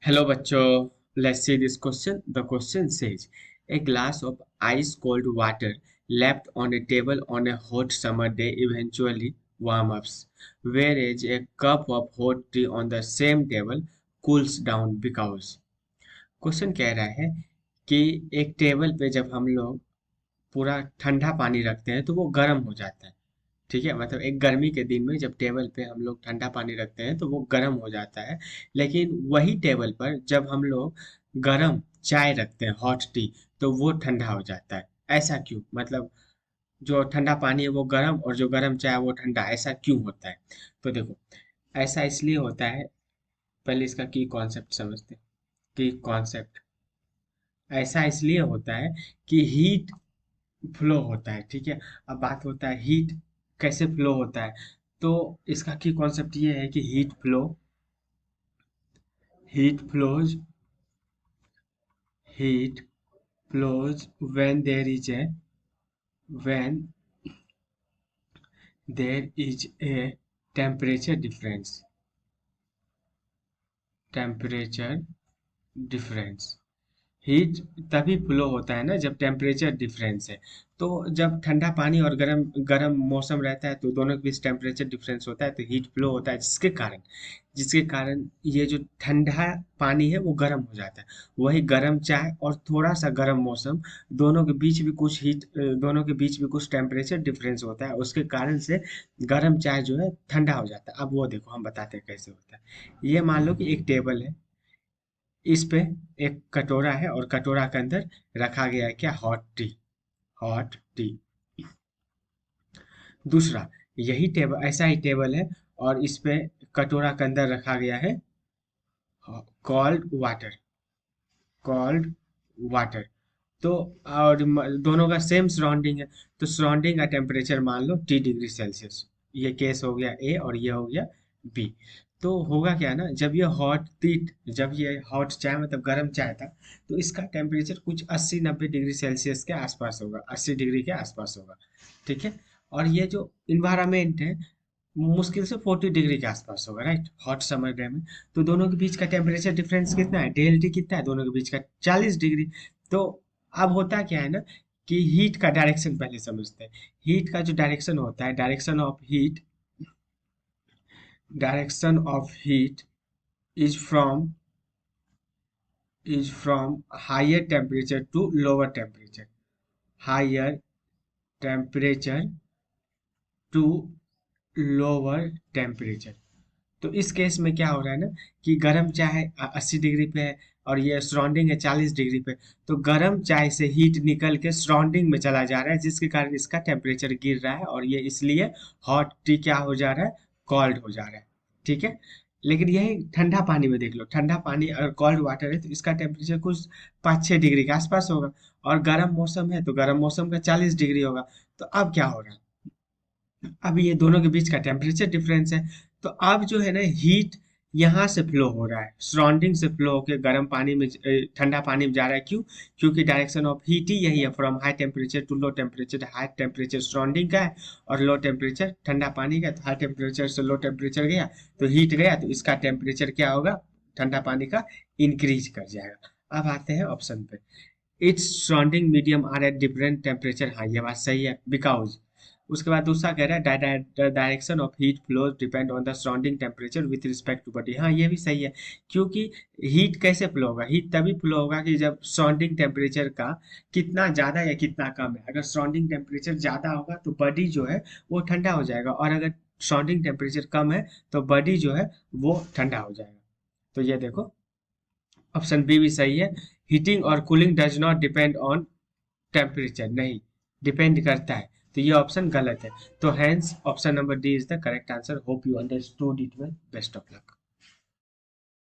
Hello bachcho, let's see this question. The question says, a glass of ice cold water left on a table on a hot summer day eventually warm ups, whereas a cup of hot tea on the same table cools down because. Question कह रहा है कि एक table पे जब हम लोग पूरा ठंडा पानी रखते हैं तो वो गर्म हो जाता है। ठीक है, मतलब एक गर्मी के दिन में जब टेबल पे हम लोग ठंडा पानी रखते हैं तो वो गर्म हो जाता है। लेकिन वही टेबल पर जब हम लोग गर्म चाय रखते हैं, हॉट टी, तो वो ठंडा हो जाता है। ऐसा क्यों? मतलब जो ठंडा पानी है वो गर्म और जो गर्म चाय है वो ठंडा, ऐसा क्यों होता है? तो देखो, ऐसा इसलिए होता है। पहले इसका की कॉन्सेप्ट समझते हैं। की कॉन्सेप्ट ऐसा इसलिए होता है कि हीट फ्लो होता है। ठीक है, अब बात होता है हीट कैसे फ्लो होता है। तो इसका की कॉन्सेप्ट ये है कि heat flows when there is a temperature difference heat तभी फ्लो होता है ना जब टेम्परेचर डिफरेंस है। तो जब ठंडा पानी और गरम गरम मौसम रहता है तो दोनों के बीच टेम्परेचर डिफरेंस होता है तो हीट फ्लो होता है, जिसके कारण ये जो ठंडा पानी है वो गर्म हो जाता है। वही गर्म चाय और थोड़ा सा गर्म मौसम, दोनों के बीच भी कुछ टेम्परेचर डिफरेंस होता है, उसके कारण से गर्म चाय जो है ठंडा हो जाता है। अब वो देखो, हम बताते हैं कैसे होता है। ये मान लो कि एक टेबल है, इस पे एक कटोरा है और कटोरा के अंदर रखा गया है क्या? Hot T. दूसरा, यही टेबल, ऐसा ही टेबल है और इस पे कटोरा के अंदर रखा गया है कॉल्ड वाटर कॉल्ड वाटर। तो और दोनों का सेम सराउंडिंग है, तो सराउंडिंग का टेम्परेचर मान लो T°C। ये केस हो गया ए और ये हो गया बी। तो होगा क्या ना, जब ये हॉट चाय मतलब गर्म चाय था, तो इसका टेम्परेचर कुछ 80-90 डिग्री सेल्सियस के आसपास होगा, 80 डिग्री के आसपास होगा। ठीक है, और ये जो इन्वायरमेंट है मुश्किल से 40 डिग्री के आसपास होगा, राइट, हॉट समर डे में। तो दोनों के बीच का टेम्परेचर डिफरेंस कितना है? डेल्टी कितना है दोनों के बीच का? 40 डिग्री। तो अब होता क्या है ना कि हीट का डायरेक्शन पहले समझते हैं। हीट का जो डायरेक्शन होता है, direction of heat is from higher temperature to lower temperature higher temperature to lower temperature. तो इस केस में क्या हो रहा है ना कि गर्म चाय 80 डिग्री पे है और ये सराउंडिंग है 40 डिग्री पे। तो गर्म चाय से हीट निकल के सराउंडिंग में चला जा रहा है, जिसके कारण इसका टेम्परेचर गिर रहा है और ये इसलिए हॉट टी क्या हो जा रहा है? कॉल्ड हो जा रहा है। ठीक है, लेकिन यही ठंडा पानी में देख लो, ठंडा पानी अगर कॉल्ड वाटर है तो इसका टेम्परेचर कुछ 5-6 डिग्री के आसपास होगा, और गर्म मौसम है तो गर्म मौसम का 40 डिग्री होगा। तो अब क्या हो रहा है? अब ये दोनों के बीच का टेम्परेचर डिफरेंस है। तो अब जो है ना, हीट यहाँ से फ्लो हो रहा है, सराउंडिंग से फ्लो होकर गर्म पानी में ठंडा पानी में जा रहा है। क्यों? क्योंकि डायरेक्शन ऑफ हीट ही यही है, from high temperature to low temperature. High temperature surrounding का है और लो टेम्परेचर ठंडा पानी का। तो हाई टेम्परेचर से लो टेम्परेचर गया तो हीट गया, तो इसका टेम्परेचर क्या होगा? ठंडा पानी का इंक्रीज कर जाएगा। अब आते हैं ऑप्शन पे। It's surrounding medium are at different temperature. हाँ, ये बात सही है, बिकॉज। उसके बाद दूसरा कह रहा है direction of heat flows depend on the surrounding temperature with respect to body. हाँ, ये भी सही है, क्योंकि हीट कैसे फ्लो होगा? हीट तभी फ्लो होगा कि जब सराउंडिंग टेम्परेचर का कितना ज़्यादा या कितना कम है। अगर सराउंडिंग टेम्परेचर ज़्यादा होगा तो बॉडी जो है वो ठंडा हो जाएगा, और अगर सराउंडिंग टेम्परेचर कम है तो बॉडी जो है वो ठंडा हो जाएगा। तो ये देखो, ऑप्शन बी भी सही है। हीटिंग और cooling does not depend on temperature, नहीं, डिपेंड करता है। तो ये ऑप्शन गलत है। तो hence option number D is the correct answer. Hope you understood it well. Best of luck.